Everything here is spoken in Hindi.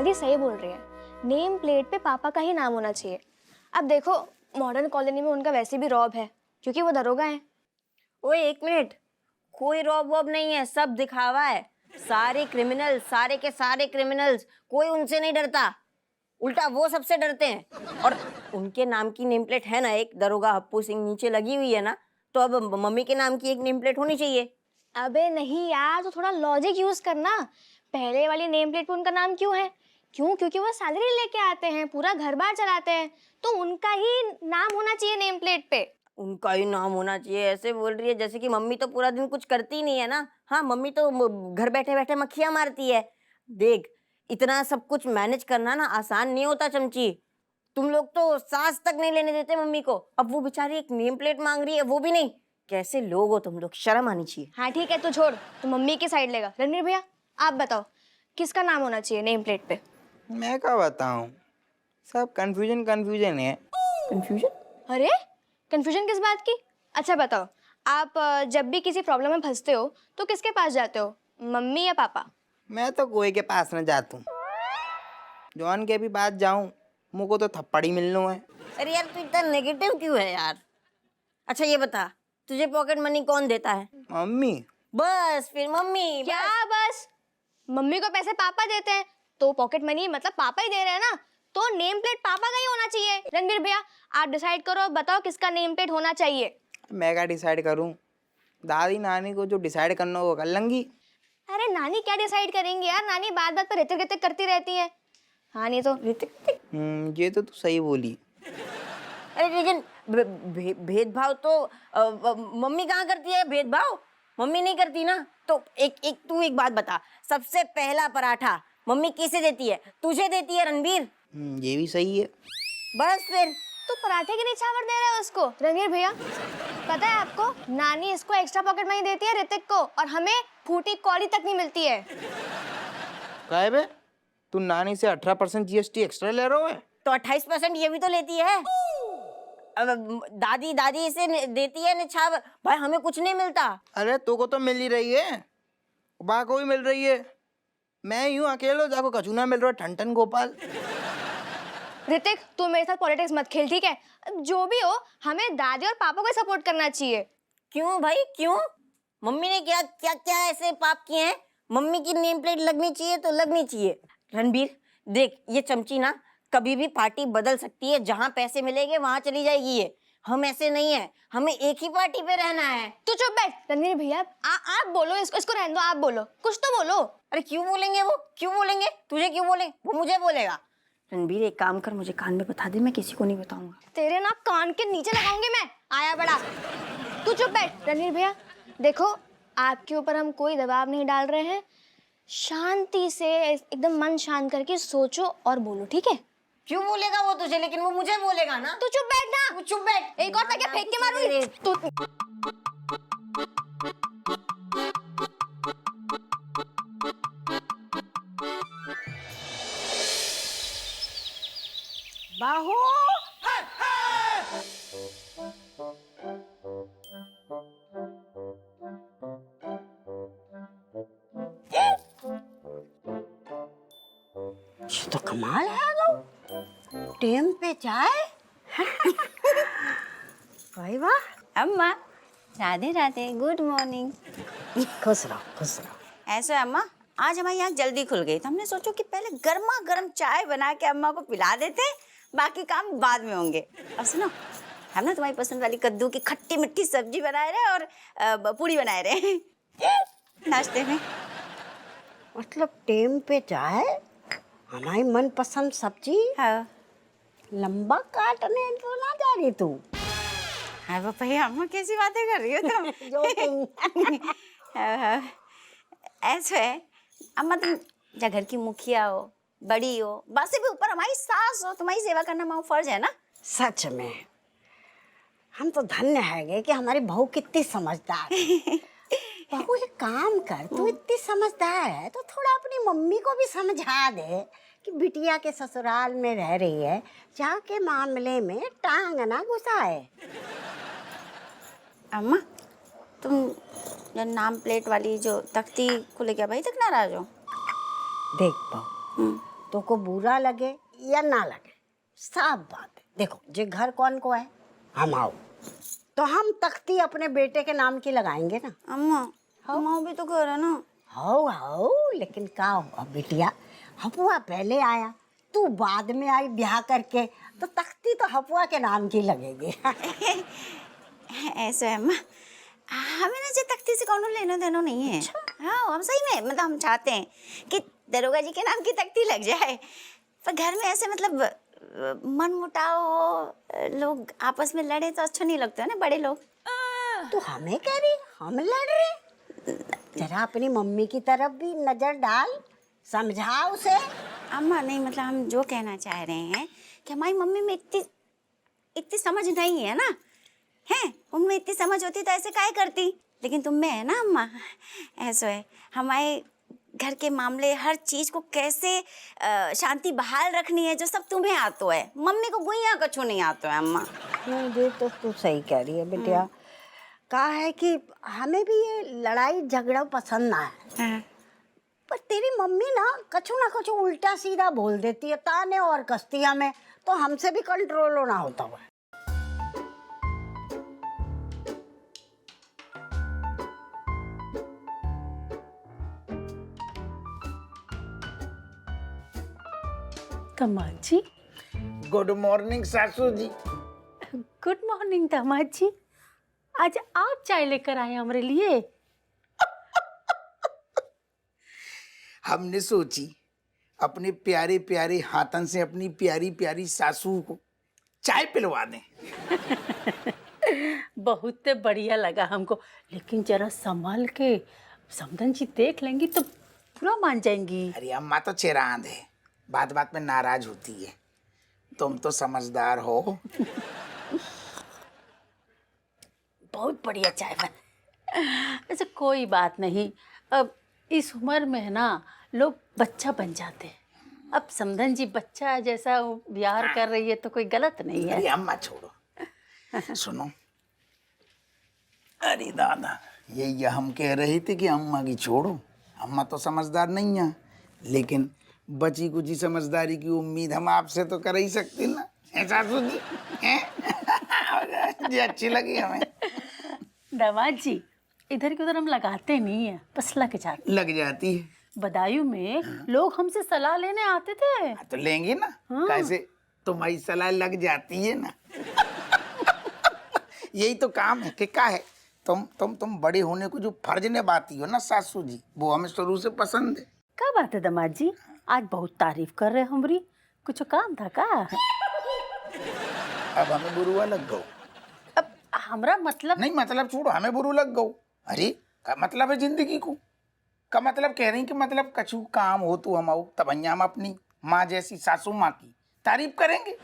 दादी सही बोल रही है, नेम प्लेट पे पापा का ही नाम होना चाहिए। अब देखो मॉडर्न कॉलोनी में उनका वैसे भी रॉब है क्योंकि वो दरोगा है। ओए एक मिनट, कोई रॉब वॉब नहीं है, सब दिखावा है। सारे क्रिमिनल, सारे के सारे क्रिमिनल्स, कोई उनसे नहीं डरता, उल्टा वो सबसे डरते हैं। और उनके नाम की नेम प्लेट है ना, एक दरोगा हप्पू सिंह नीचे लगी हुई है ना, तो अब मम्मी के नाम की एक नेम प्लेट होनी चाहिए। अबे नहीं यार, तो थोड़ा लॉजिक यूज करना। पहले वाली नेम प्लेट पे उनका नाम क्यों है? क्यों? क्योंकि वो सैलरी लेके आते हैं, पूरा घर बार चलाते हैं, तो उनका ही नाम होना चाहिए नेम प्लेट पे। उनका ही नाम होना चाहिए, ऐसे बोल रही है जैसे कि मम्मी तो पूरा दिन कुछ करती नहीं है ना। हाँ, मम्मी तो घर बैठे बैठे मक्खियां मारती है। देख, इतना सब कुछ मैनेज करना ना आसान नहीं होता चमची। तुम लोग तो सांस तक नहीं लेने देते मम्मी को, अब वो बेचारी एक नेम प्लेट मांग रही है, वो भी नहीं। कैसे लोग हो तुम लोग, शर्म आनी चाहिए। हाँ ठीक है, तू छोड़, तू मम्मी की साइड लेगा। रणवीर भैया आप बताओ, किसका नाम होना चाहिए नेम प्लेट पे? मैं क्या बताऊं, सब कंफ्यूजन है। कंफ्यूजन? अरे कंफ्यूजन किस बात की? अच्छा बताओ, आप जब भी किसी प्रॉब्लम में फंसते हो तो किसके पास जाते हो, मम्मी या पापा? मैं तो कोई के पास न जाता हूँ, जॉन के भी पास जाऊं मुझको तो थप्पड़ ही मिलना है। अरे यार तू इतना नेगेटिव क्यों है यार? अच्छा ये बता, तुझे पॉकेट मनी कौन देता है? मम्मी। बस फिर मम्मी। क्या बस? मम्मी को पैसे पापा देते हैं तो पॉकेट मनी मतलब पापा ही दे रहे हैं ना, तो नेम प्लेट पापा का ही होना चाहिए। रणवीर भैया आप डिसाइड करो, बताओ किसका नेम प्लेट होना चाहिए। मैं क्या डिसाइड करूं, दादी नानी को जो डिसाइड करना हो वो कर लेंगी। अरे नानी क्या डिसाइड करेंगी यार, नानी बात बात पर रितिक रितिक करती रहती है। हाँ नहीं तो ये तो तू सही बोली। अरे लेकिन भेदभाव तो मम्मी कहाँ करती है भेदभाव? मम्मी नहीं करती ना। तो तू एक बात बता, सबसे पहला पराठा मम्मी किसे देती है? तुझे देती है रणबीर। ये भी सही है। बस फिर तू पराठे की निछावर दे रहा है उसको। रणवीर भैया पता है आपको, नानी इसको एक्स्ट्रा पॉकेट मनी देती है ऋतिक को, और हमें फूटी कौड़ी तक नहीं मिलती है। काहे बे, तू नानी से 18% जीएसटी एक्स्ट्रा ले रहा है? तो 28% ये भी तो लेती है। अब दादी इसे देती है निछावर, भाई हमें कुछ नहीं मिलता। अरे तू को तो मिल ही रही है, बा को भी मिल रही है, मैं यूं अकेलो जाको कचूना मिल रहा है ठन ठन गोपाल। ऋतिक तू मेरे साथ पॉलिटिक्स मत खेल, ठीक है? जो भी हो, हमें दादी और पापा को सपोर्ट करना चाहिए। क्यों भाई क्यों? मम्मी ने क्या क्या क्या ऐसे पाप किए हैं? मम्मी की नेम प्लेट लगनी चाहिए तो लगनी चाहिए। रणबीर देख, ये चमची ना कभी भी पार्टी बदल सकती है, जहाँ पैसे मिलेंगे वहां चली जाएगी ये। हम ऐसे नहीं है, हमें एक ही पार्टी पे रहना है। तू चुप बैठ। रणवीर भैया आप बोलो, इसको रहने दो, आप बोलो, कुछ तो बोलो। अरे क्यों बोलेंगे वो, क्यों बोलेंगे? तुझे क्यों बोले? वो मुझे बोलेगा। रणबीर एक काम कर, मुझे कान में बता दे, मैं किसी को नहीं बताऊंगा। तेरे ना कान के नीचे लगाऊंगी मैं, आया बड़ा। तू चुप बैठ। रणवीर भैया देखो, आपके ऊपर हम कोई दबाव नहीं डाल रहे हैं, शांति से एकदम मन शांत करके सोचो और बोलो, ठीक है? क्यों बोलेगा वो तुझे? लेकिन वो मुझे बोलेगा ना। तू चुप बैठ ना। तू चुप बैठ। एक और तकिया फेंक के मारूंगी तू। बाहू ये तो कमाल है, तो टेम पे चाय। भाई वाह। अम्मा राधे राधे, गुड मॉर्निंग। खुश रहो खुश रहो। ऐसे अम्मा, आज हमारी यहाँ जल्दी खुल गई तो हमने सोचो कि पहले गर्मा गर्म चाय बना के अम्मा को पिला देते, बाकी काम बाद में होंगे। और सुनो, हम ना तुम्हारी पसंद वाली कद्दू की खट्टी मिट्टी सब्जी बनाए रहे और पूड़ी बनाए रहे नाश्ते में। मतलब टेम पे चाय, हमारी मनपसंद सब्जी। हाँ लंबा काटने तो ना जा रही तू? हाँ पापा, ये अम्मा कैसी बातें कर रही हो तुम? जोकिंग। हाँ, ऐसे है अम्मा, तुम या घर की मुखिया हो, बड़ी हो, बस से भी ऊपर हमारी सास हो, तुम्हारी सेवा करना हमारा फर्ज है ना। सच में हम तो धन्य है कि हमारी बहू कितनी समझदार है। बहू एक काम कर, तू इतनी समझदार है तो थोड़ा अपनी मम्मी को भी समझा दे कि बिटिया के ससुराल में रह रही है, जाके मामले में टांग ना घुसाए। अम्मा तुम जो नाम प्लेट वाली जो तख्ती को लेके भाई तक नाराज हो? देख बहू, तो को बुरा लगे या ना लगे, साफ बात है। देखो जे घर कौन को है, हम आओ तो हम तख्ती अपने बेटे के नाम की लगाएंगे ना। अम्मा अम्मा भी तो घर है ना। हाउ लेकिन का हुआ बिटिया, हपुआ पहले आया, तू बाद में आई ब्याह करके, तो तख्ती तो हपुआ के नाम की लगेगी। ऐसा है अम्मा, हमें ना जे तख्ती से कौन लेना देना नहीं है। हाँ हम सही में मतलब हम चाहते हैं कि दरोगा जी के नाम की तख्ती लग जाए, पर घर में ऐसे मतलब मन मुटाव हो, लोग आपस में लड़े तो अच्छा नहीं लगता है ना, बड़े लोग। तू हमें कह रही हम लड़ रहे? जरा अपनी मम्मी की तरफ भी नजर डाल, समझा उसे। अम्मा नहीं मतलब हम जो कहना चाह रहे हैं कि हमारी मम्मी में इतनी समझ नहीं है ना, है उनमें इतनी समझ होती तो ऐसे काहे करती, लेकिन तुम में है ना अम्मा, ऐसा है। हमारे घर के मामले हर चीज को कैसे शांति बहाल रखनी है जो सब तुम्हें आता है, मम्मी को गुइया कछु नहीं आता है अम्मा। ये तो तू सही कह रही है बिटिया। कहा है कि हमें भी ये लड़ाई झगड़ा पसंद ना है, पर तेरी मम्मी ना कछु उल्टा सीधा बोल देती है, ताने और कस्तियां में, तो हमसे भी कंट्रोल होना होता है। कमाल जी, गुड मॉर्निंग सासू जी। गुड मॉर्निंग दामाद जी। आज आप चाय लेकर आए हमारे लिए। हमने सोची अपने प्यारे प्यारे हाथन से अपनी प्यारी प्यारी सासू को चाय पिलवा दें। बहुत बढ़िया लगा हमको, लेकिन जरा संभाल के, समधन जी देख लेंगी तो पूरा मान जाएंगी। अरे अम्मा तो चिरांद है, बात बात में नाराज होती है, तुम तो समझदार हो। बहुत बढ़िया चाय बन। ऐसे कोई बात नहीं, अब इस उम्र में है ना लोग बच्चा बन जाते हैं। अब समधन जी बच्चा जैसा व्यवहार कर रही है तो कोई गलत नहीं है। अरे अम्मा छोड़ो, सुनो। अरे दादा, ये हम कह रहे थे कि अम्मा की छोड़ो, अम्मा तो समझदार नहीं है, लेकिन बची कुछ समझदारी की उम्मीद हम आपसे तो कर ही सकते ना, है सासू जी? हैं? जी अच्छी लगी हमें। दामाद जी इधर की उधर हम लगाते नहीं है, बस लग जाते। लग जाती है। बदायूं में लोग हमसे सलाह लेने आते थे। तो लेंगे ना, कैसे तुम्हारी सलाह लग जाती है ना। यही तो काम है कि क्या है, तुम बड़े होने को जो फर्ज निभाती हो ना सासू जी, वो हमें शुरू से पसंद है। क्या बात है दामाद जी, आज बहुत तारीफ कर रहे हमरी, कुछ काम था का? अब हमें बुरुआ लग गो। अब हमरा मतलब नहीं मतलब छोड़ो, हमें बुरू लग गो। अरे का मतलब है जिंदगी को, का मतलब कह रही कि मतलब कछु काम हो तो हम आओ, तब हम अपनी माँ जैसी सासू माँ की तारीफ करेंगे।